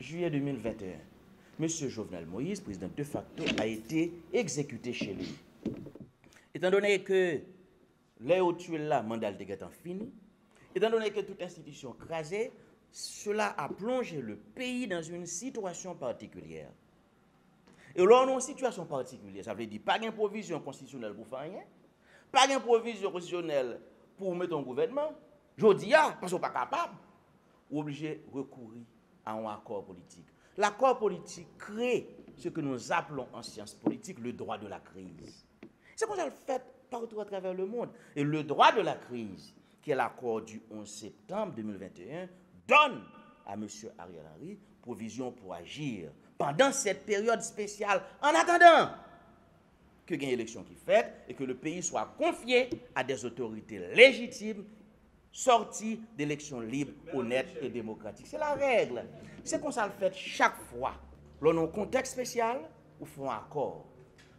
juillet 2021, M. Jovenel Moïse, président de facto, a été exécuté chez lui. Étant donné que les hauts tués là, mandat de guet fini, étant donné que toute institution crasée, cela a plongé le pays dans une situation particulière. Et là, on a une situation particulière. Ça veut dire pas de provision constitutionnelle pour faire rien, pas de provision constitutionnelle pour mettre un gouvernement. Je dis, parce qu'on n'est pas capable, ou obligé de recourir à un accord politique. L'accord politique crée ce que nous appelons en sciences politiques le droit de la crise. C'est comme ça le fait partout à travers le monde. Et le droit de la crise, qui est l'accord du 11 septembre 2021, donne à M. Ariel Henry provision pour agir pendant cette période spéciale, en attendant qu'il y ait une élection qui fait et que le pays soit confié à des autorités légitimes sorties d'élections libres, honnêtes et démocratiques. C'est la règle. C'est comme ça le fait chaque fois. Dans un contexte spécial, on fait un accord.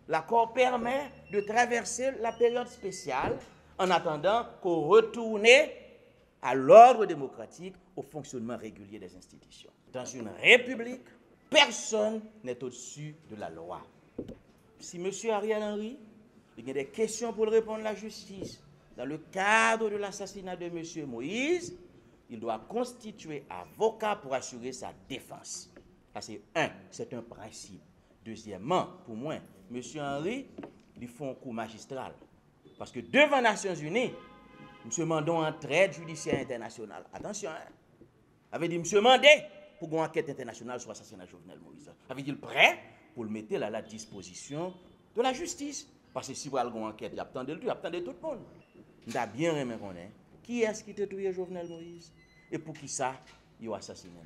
L'accord permet de traverser la période spéciale en attendant qu'on retourne à l'ordre démocratique, au fonctionnement régulier des institutions. Dans une république, personne n'est au-dessus de la loi. Si M. Ariel Henry, il y a des questions pour répondre à la justice, dans le cadre de l'assassinat de M. Moïse, il doit constituer avocat pour assurer sa défense. Ça, c'est un principe. Deuxièmement, pour moi, M. Henry, il faut un coup magistral. Parce que devant les Nations Unies, M. Mandon en traite judiciaire internationale. Attention, avait dit M. Mandé pour une enquête internationale sur l'assassinat de Jovenel Moïse. Avait dit prêt pour le mettre à la disposition de la justice. Parce que si vous avez une enquête, il y a tant de tout, il y a tant de tout le monde. Nous avons bien aimé qu'on ait. Qui est-ce qui a tué Jovenel Moïse? Et pour qui ça, il a assassiné?